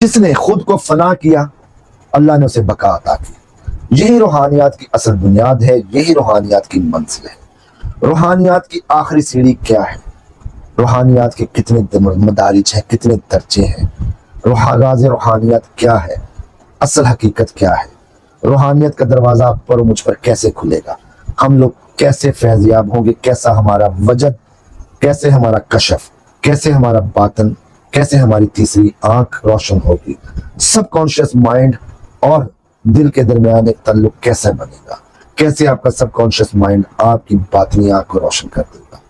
जिसने खुद को फना किया अल्लाह ने उसे बका अता की। यही रूहानियात की असल बुनियाद है, यही रूहानियात की मंजिल है। रूहानियात की आखिरी सीढ़ी क्या है? रूहानियात के कितने मदारिज हैं, कितने दर्जे हैं? राज़ रूहानियात क्या है? असल हकीकत क्या है? रूहानियत का दरवाज़ा आप पर मुझ पर कैसे खुलेगा? हम लोग कैसे फैज़याब होंगे? कैसा हमारा वजद, कैसे हमारा कशफ, कैसे हमारा बातन, कैसे हमारी तीसरी आंख रोशन होगी? सब कॉन्शियस माइंड और दिल के दरमियान एक ताल्लुक कैसे बनेगा? कैसे आपका सब कॉन्शियस माइंड आपकी बातनी आंख को रोशन कर देगा?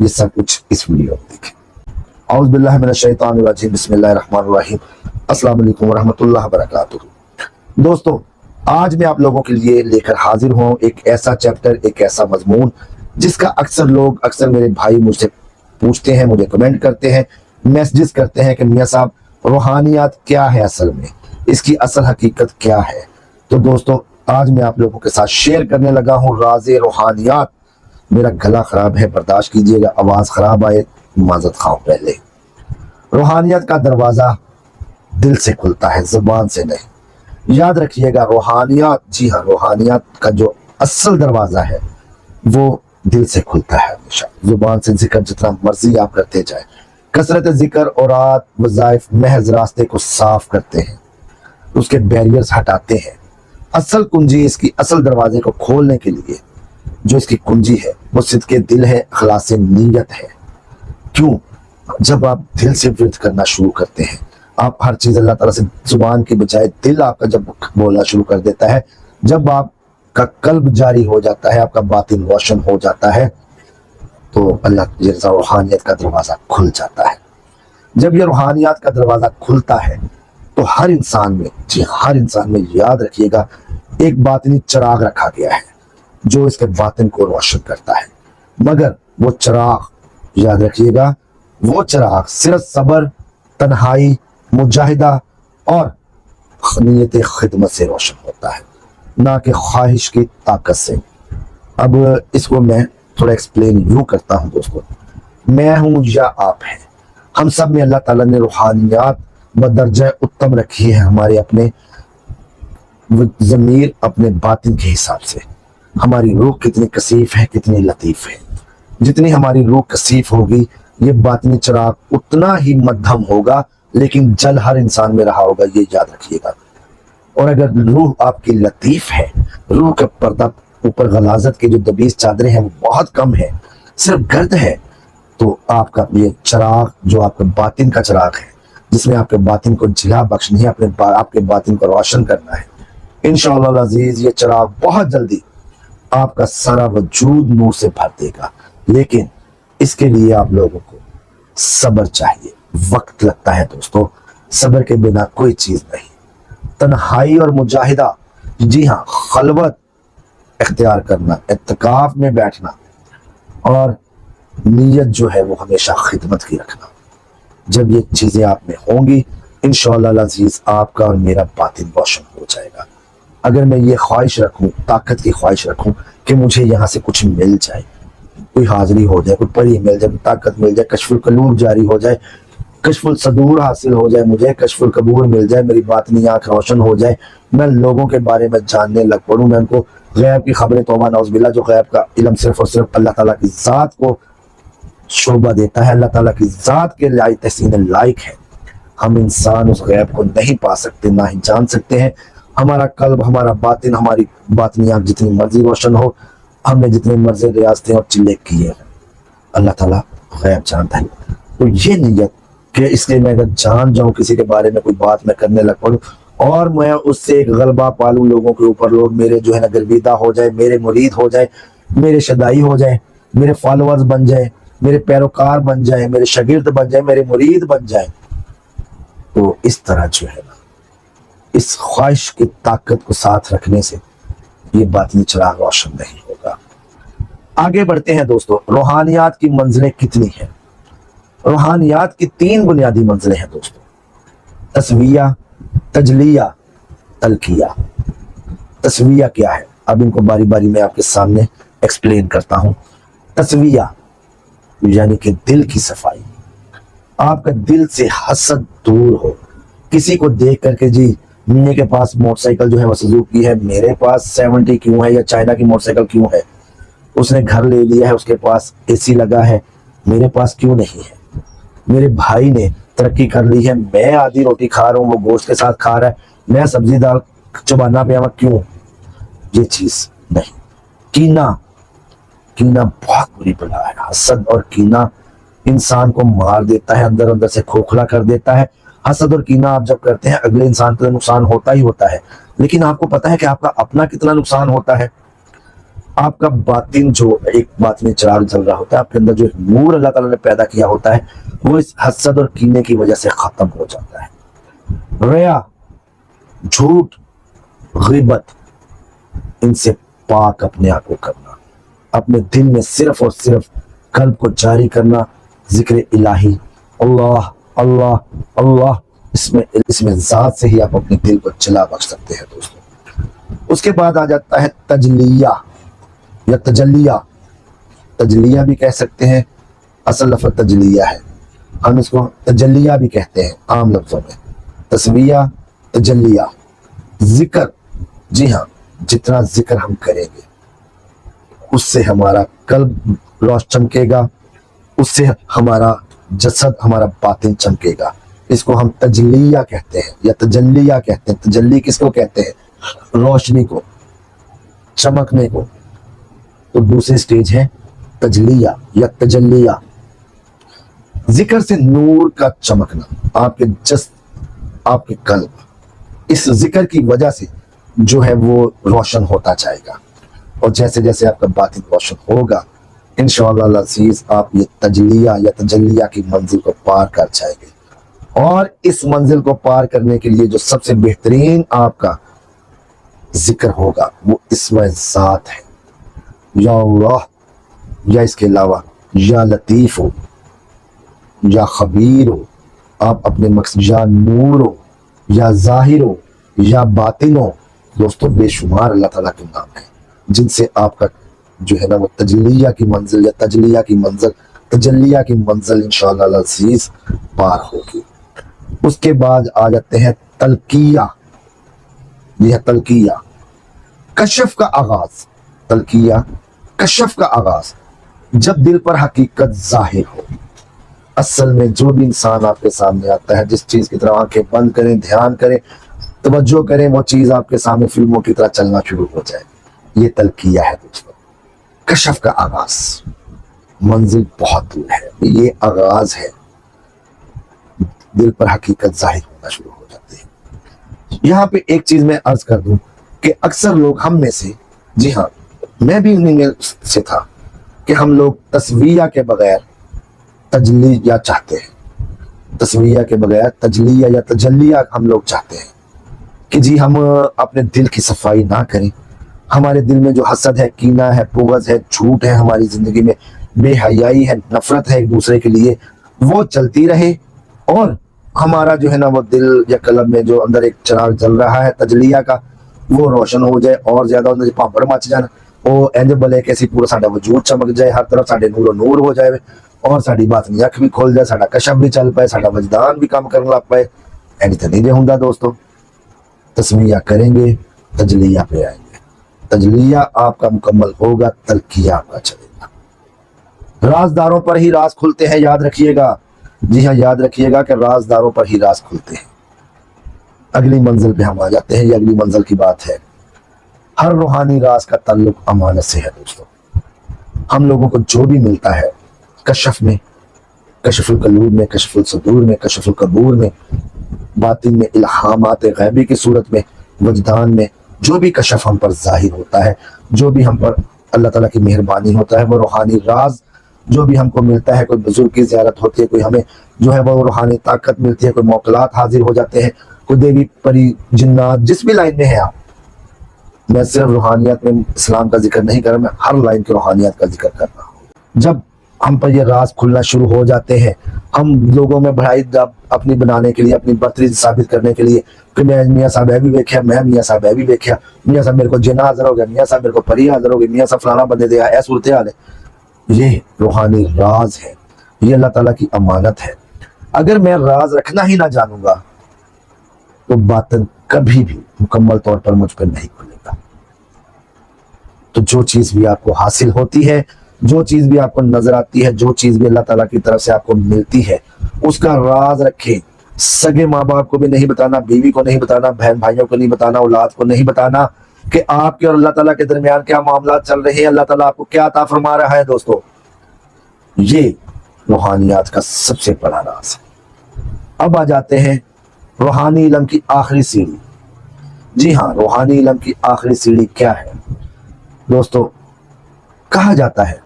ये सब कुछ इस वीडियो में देखें। औज़ु बिल्लाहि मिनश शैतानिर रजीम, बिस्मिल्लाहिर रहमानिर रहीम। अस्सलामु अलैकुम वरहमतुल्लाहि वबरकातुहू। दोस्तों, आज मैं आप लोगों के लिए लेकर हाजिर हूँ एक ऐसा चैप्टर, एक ऐसा मजमून जिसका अक्सर मेरे भाई मुझसे पूछते हैं, मुझे कमेंट करते हैं, मैसेजेस करते हैं कि मियाँ साहब रूहानियात क्या है, असल में इसकी असल हकीकत क्या है। तो दोस्तों, आज मैं आप लोगों के साथ शेयर करने लगा हूँ राज़े रूहानियात। मेरा गला खराब है, बर्दाश्त कीजिएगा, आवाज़ खराब आए माजत खाओ। पहले रूहानियत का दरवाज़ा दिल से खुलता है, ज़ुबान से नहीं। याद रखिएगा, रूहानियत, जी हाँ, रूहानियत का जो असल दरवाज़ा है वो दिल से खुलता है। हमेशा ज़ुबान से जिक्र जितना मर्जी आप करते जाए, कसरत जिक्र और वज़ाइफ महज रास्ते को साफ करते हैं, उसके बैरियर्स हटाते हैं। असल कुंजी, इसकी असल दरवाजे को खोलने के लिए जो इसकी कुंजी है वो सिद्के दिल है, इखलास नीयत है। क्यों? जब आप दिल से विर्द करना शुरू करते हैं, आप हर चीज़ अल्लाह ताला से ज़ुबान के बजाय दिल आपका जब बोलना शुरू कर देता है, जब आपका कल्ब जारी हो जाता है, आपका बातिन रोशन हो जाता है, तो अल्लाह जैसा रूहानियत का दरवाज़ा खुल जाता है। जब ये रूहानियत का दरवाज़ा खुलता है तो हर इंसान में, जी हर इंसान में, याद रखिएगा, एक बातिनी चिराग रखा गया है जो इसके बातिन को रोशन करता है। मगर वो चिराग, याद रखिएगा, वो चिराग सिर्फ सब्र, तन्हाई, मुजाहिदा और नीयत खिदमत से रोशन होता है, ना कि ख्वाहिश की ताकत से। अब इसको मैं थोड़ा एक्सप्लेन यूँ करता हूँ दोस्तों। मैं हूँ या आप हैं, हम सब में अल्लाह ताला ने रूहानियात बदर्जा उत्तम रखी है हमारे अपने ज़मीर, अपने बातिन के हिसाब से। हमारी रूह कितनी कसीफ है, कितनी लतीफ़ है। जितनी हमारी रूह कसीफ होगी, ये बातिनी चिराग उतना ही मध्यम होगा, लेकिन जल हर इंसान में रहा होगा, ये याद रखिएगा। और अगर रूह आपकी लतीफ़ है, रूह का पर्दा ऊपर गलाजत के जो दबीज चादरें हैं वो बहुत कम है, सिर्फ गर्द है, तो आपका ये चिराग जो आपका बातिन का चिराग है, जिसमें आपके बातिन को जिला बख्शनी है, आपके बातिन को रोशन करना है, इंशाअल्लाह अज़ीज़ ये चिराग बहुत जल्दी आपका सारा वजूद नूर से भर देगा। लेकिन इसके लिए आप लोगों को सब्र चाहिए, वक्त लगता है दोस्तों। सब्र के बिना कोई चीज़ नहीं। तन्हाई और मुजाहिदा, जी हाँ, खलवत इख्तियार करना, इत्तिकाफ में बैठना, और नीयत जो है वो हमेशा खिदमत की रखना। जब ये चीज़ें आप में होंगी, इंशाअल्लाह अज़ीज़ आपका और मेरा बातिन रोशन हो जाएगा। अगर मैं ये ख्वाहिश रखूँ, ताकत की ख्वाहिश रखूँ कि मुझे यहाँ से कुछ मिल जाए, कोई हाजिरी हो जाए, कोई परी मिल जाए, ताकत मिल जाए, कशफुल कलूब जारी हो जाए, कशफुल सदूर हासिल हो जाए, मुझे कशफुल कबूल मिल जाए, मेरी बातिनी आँख रोशन हो जाए, मैं लोगों के बारे में जानने लग पड़ूँ, मैं उनको गैब की खबरें, तौबा नौज़ुबिल्लाह, जो गैब का इल्म सिर्फ और सिर्फ अल्लाह ताला की ज़ात को शोभा देता है, अल्लाह ताला की ज़ात के लायक तहसीन लायक है। हम इंसान उस गैब को नहीं पा सकते, ना ही जान सकते हैं। हमारा कल्ब, हमारा बातिन, हमारी बातिनी आँख जितनी मर्जी रोशन हो, हमने जितने मर्जी रियासतें और चिल्ले किए हैं, अल्लाह ताला गैब जानता है। तो ये नीयत कि इसलिए मैं अगर जान जाऊँ किसी के बारे में, कोई बात मैं करने लग पड़ूँ और मैं उससे एक गलबा पालूँ लोगों के ऊपर, लोग मेरे जो है ना गर्विदा हो जाए, मेरे मुरीद हो जाए, मेरे शदाई हो जाए, मेरे फॉलोअर्स बन जाए, मेरे पैरोकार बन जाए, मेरे शागिर्द बन जाए, मेरे मुरीद बन जाए, तो इस तरह जो है ना, इस ख्वाहिश की ताकत को साथ रखने से ये बातिनी चिराग रोशन नहीं होगा। आगे बढ़ते हैं दोस्तों। रूहानियात की मंजिलें कितनी हैं? रूहानियात की 3 बुनियादी मंजिलें हैं दोस्तों: तस्विया, तजलिया, तलकिया। तस्विया क्या है? अब इनको बारी बारी मैं आपके सामने एक्सप्लेन करता हूँ। तस्विया यानी कि दिल की सफाई, आपका दिल से हसद दूर हो, किसी को देख करके जी मियाँ के पास मोटरसाइकिल जो है वो सुजुकी है, मेरे पास 70 क्यों है, या चाइना की मोटरसाइकिल क्यों है, उसने घर ले लिया है, उसके पास एसी लगा है, मेरे पास क्यों नहीं है, मेरे भाई ने तरक्की कर ली है, मैं आधी रोटी खा रहा हूँ, वो गोश्त के साथ खा रहा है, मैं सब्जी दाल चबाना पे आवा क्यों, ये चीज नहीं। कीना, कीना बहुत बुरी बला है। हसद और कीना इंसान को मार देता है, अंदर अंदर से खोखला कर देता है। हसद और कीना आप जब करते हैं अगले इंसान को नुकसान होता ही होता है, लेकिन आपको पता है कि आपका अपना कितना नुकसान होता है। आपका बातिन जो एक बातिन चिराग जल रहा होता है, आपके अंदर जो एक नूर अल्लाह ताला ने पैदा किया होता है, वो इस हसद और कीने की वजह से खत्म हो जाता है। रिया, झूठ, गिबत, इनसे पाक अपने आप को करना, अपने दिल में सिर्फ और सिर्फ कल्ब को जारी करना, जिक्र इलाही अल्लाह अल्लाह अल्लाह, इसमें जात से ही आप अपने दिल को जला बख्श सकते हैं दोस्तों। उसके बाद आ जाता है तजलिया या तजलिया। तजलिया भी कह सकते हैं, असल लफ्ज़ तजलिया है, हम इसको तजलिया भी कहते हैं आम लफ्जों में। तस्बिया, तजलिया, जिक्र, जी हाँ, जितना जिक्र हम करेंगे उससे हमारा कल्ब रोशन चमकेगा, उससे हमारा जसद, हमारा बातिन चमकेगा। इसको हम तजलिया कहते हैं या तजल्लिया कहते हैं। तजल्ली किसको कहते हैं? रोशनी को, चमकने को। तो दूसरी स्टेज है तजलिया या तजल्लिया। जिक्र से नूर का चमकना, आपके जस, आपके कल्ब इस जिक्र की वजह से जो है वो रोशन होता जाएगा, और जैसे जैसे आपका बातिन रोशन होगा इंशाअल्लाह अज़ीज़ आप ये तजलिया या तजल्लिया की मंजिल को पार कर जाएंगे। और इस मंजिल को पार करने के लिए जो सबसे बेहतरीन आपका जिक्र होगा वो इस्म ज़ात है, या अल्लाह, या इसके अलावा या लतीफ़ हो, या खबीर हो, आप अपने मकसद, या नूर हो, या ज़ाहिर हो, या बातिन हो। दोस्तों बेशुमार अल्लाह ताला के नाम है जिनसे आपका जो है ना वो तजलिया की मंजिल या तजलिया की मंजिल, तजलिया की मंजिल इंशाअल्लाह अज़ीज़ पार होगी। उसके बाद आ जाते हैं तलकिया। यह तलकिया, कशफ का आगाज। तलकिया, कशफ का आगाज, जब दिल पर हकीकत जाहिर हो। असल में जो भी इंसान आपके सामने आता है, जिस चीज की तरफ आंखें बंद करें, ध्यान करें, तवज्जो करें, वो चीज आपके सामने फिल्मों की तरह चलना शुरू हो जाए। ये तलकिया है दोस्तों, कशफ का आगाज। मंजिल बहुत दूर है, ये आगाज है, दिल पर हकीकत जाहिर होना शुरू हो जाती है। यहाँ पे एक चीज मैं अर्ज कर दूं कि अक्सर लोग हम में से, जी हाँ मैं भी उन्हीं में से था, कि हम लोग तस्वीया के बगैर तजलिया चाहते हैं। तस्वीया के बगैर तजलिया या तजलिया हम लोग चाहते हैं कि जी हम अपने दिल की सफाई ना करें, हमारे दिल में जो हसद है, कीना है, पुगज है, झूठ है, हमारी जिंदगी में बेहयाई है, नफरत है एक दूसरे के लिए, वो चलती रहे, और हमारा जो है ना वो दिल या कलब में जो अंदर एक चिराग जल रहा है तजलिया का, वो रोशन हो जाए और ज्यादा उन्हें पापड़ मच जाना, वो इंज बले कैसी पूरा साडा वजूद चमक जाए, हर तरफ साडे नूरो नूर हो जाए, और साडी बात नी अख भी खुल जाए, साडा कशफ भी चल पाए, साडा वजदान भी काम करने लग पाए। इंज तो नहीं होंदा दोस्तों। तस्मिया करेंगे, तजलिया पे आएंगे, तजलिया आपका मुकम्मल होगा, तलकिया आपका चलेगा। राजदारों पर ही राज खुलते हैं, याद रखिएगा। जी हाँ, याद रखिएगा कि राजदारों पर ही राज खुलते हैं। अगली मंजिल पे हम आ जाते हैं, ये अगली मंजिल की बात है। हर रूहानी राज का ताल्लुक अमानत से है दोस्तों। हम लोगों को जो भी मिलता है कशफ में, कशफुल कलूब में, कशफुल सदूर में, कशफुल कबूर में, बातिन में, इल्हामात गैबी की सूरत में, वजदान में, जो भी कशफ हम पर जाहिर होता है, जो भी हम पर अल्लाह ताला की मेहरबानी होता है, वो रूहानी राज जो भी हमको मिलता है, कोई बुजुर्ग की ज़ियारत होती है, कोई हमें जो है वो रूहानी ताकत मिलती है, कोई मौकलात हाजिर हो जाते हैं, कोई देवी परी जिन्नात, जिस भी लाइन में है आप। मैं सिर्फ रूहानियत में इस्लाम का जिक्र नहीं कर रहा, मैं हर लाइन की रूहानियत का जिक्र कर रहा हूँ। जब हम पर ये राज खुलना शुरू हो जाते हैं, हम लोगों में बढ़ाई अपनी बनाने के लिए, अपनी बर्तरी साबित करने के लिए कि मैं मियाँ साहब भी देखा, मैं मियाँ साहब भी देखा, मियाँ साहब मेरे को जिन्ना हाजिर हो गया, मियाँ साहब मेरे को परी हाजिर हो गई, मियाँ साहब फलाना बंदे दे ऐसा सूरत हाल है। ये रूहानी राज है, ये अल्लाह ताला की अमानत है। अगर मैं राज रखना ही ना जानूंगा तो बातिन कभी भी मुकम्मल तौर पर मुझ पर नहीं खुलेगा। तो जो चीज भी आपको हासिल होती है, जो चीज भी आपको नजर आती है, जो चीज भी अल्लाह ताला की तरफ से आपको मिलती है, उसका राज रखें। सगे माँ बाप को भी नहीं बताना, बीवी को नहीं बताना, बहन भाइयों को नहीं बताना, औलाद को नहीं बताना कि आपके और अल्लाह ताला के दरमियान क्या मामला चल रहे हैं, अल्लाह ताला आपको क्या अता फरमा रहा है। दोस्तों, ये रूहानियात का सबसे बड़ा राज है। अब आ जाते हैं रूहानी इल्म की आखिरी सीढ़ी। जी हाँ, रूहानी इल्म की आखिरी सीढ़ी क्या है दोस्तों? कहा जाता है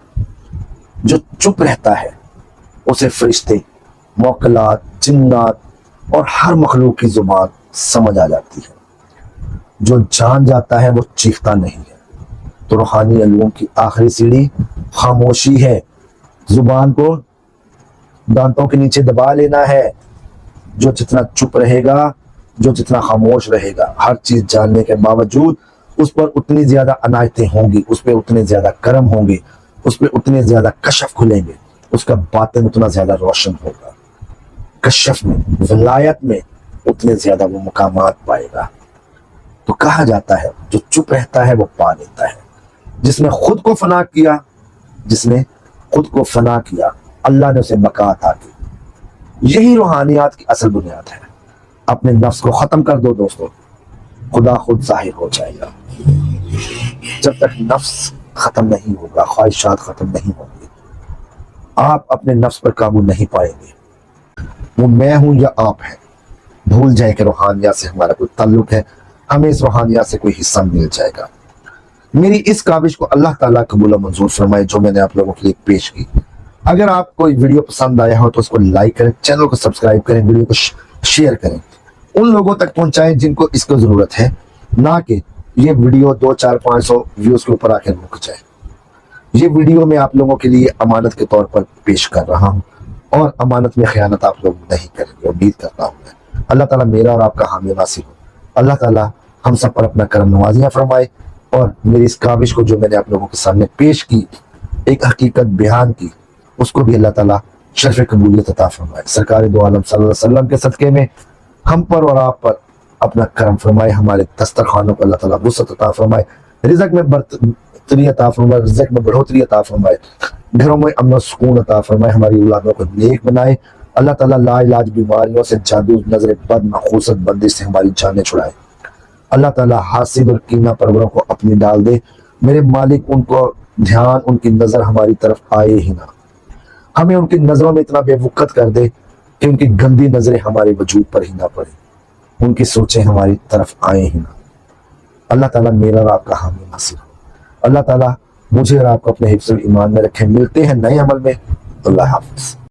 जो चुप रहता है उसे फरिश्ते, मौकलात, जिन्नात और हर मखलूक की जुबान समझ आ जाती है। जो जान जाता है वो चीखता नहीं है। तो रूहानी इल्मों की आखिरी सीढ़ी खामोशी है। जुबान को दांतों के नीचे दबा लेना है। जो जितना चुप रहेगा, जो जितना खामोश रहेगा, हर चीज जानने के बावजूद उस पर उतनी ज्यादा अनायतें होंगी, उस पर उतने ज्यादा करम होंगे, उस पर उतने ज्यादा कशफ खुलेंगे, उसका बातिन उतना ज्यादा रोशन होगा। कशफ में, विलायत में उतने ज्यादा वो मुकामात पाएगा। तो कहा जाता है जो चुप रहता है वो पा लेता है। जिसने खुद को फना किया, जिसने खुद को फना किया, अल्लाह ने उसे बका अता की। यही रूहानियात की असल बुनियाद है। अपने नफ्स को खत्म कर दो दोस्तों, खुदा खुद जाहिर हो जाएगा। जब तक नफ्स खत्म नहीं होगा, ख्वाहिशात खत्म नहीं होंगी, आप अपने नफ्स पर काबू नहीं पाएंगे। वो मैं हूं या आप हैं, भूल जाए कि रूहानियात से हमारा कोई ताल्लुक है, हमें इस रूहानियात से कोई हिस्सा मिल जाएगा। मेरी इस काविश को अल्लाह ताला कबूल मंजूर फरमाए जो मैंने आप लोगों के लिए पेश की। अगर आपको वीडियो पसंद आया हो तो उसको लाइक करें, चैनल को सब्सक्राइब करें, वीडियो को शेयर करें, उन लोगों तक पहुंचाएं जिनको इसको जरूरत है, ना कि ये वीडियो 200-400-500 व्यूज के ऊपर आकर रुक जाए। ये वीडियो मैं आप लोगों के लिए अमानत के तौर पर पेश कर रहा हूँ और अमानत में खयानत आप लोग नहीं करेंगे, उम्मीद करता हूँ मैं। अल्लाह ताला मेरा और आपका हामी नासिर हो। अल्लाह ताला हम सब पर अपना करम नवाजियाँ फरमाए और मेरी इस काविश को जो मैंने आप लोगों के सामने पेश की, एक हकीकत बयान की, उसको भी अल्लाह ताला शर्फ कबूलियत अता फरमाए। सरकार दो आलम सल्लल्लाहु अलैहि वसल्लम के सदके में हम पर और आप पर अपना करम फरमाए। हमारे दस्तरखानों को अल्लाह ताला वुसअत अता फरमाए, रिज़्क़ में बढ़ोतरी अता फरमाए, रिज़्क़ में बढ़ोतरी अता फरमाए, घरों में अमन सुकून अता फरमाए, हमारी औलादों को नेक बनाए। अल्लाह ताला लाइलाज बीमारियों से, जादू, नजर बद, नखूसत, बंदिश से हमारी जानें छुड़ाए। अल्लाह ताला हासिद और कीना परवरों को अपनी डाल दे। मेरे मालिक, उनको ध्यान, उनकी नजर हमारी तरफ आए ही ना। हमें उनकी नजरों में इतना बेवकत कर दे कि उनकी गंदी नजरें हमारे वजूद पर ही ना पड़े, उनकी सोचें हमारी तरफ आए ही ना। अल्लाह ताला मेरा और आपका हामी नासिर हो। अल्लाह ताला मुझे और आपको अपने हिफ्ज़ुल ईमान में रखे। मिलते हैं नए अमल में। अल्लाह हाफ़िज़।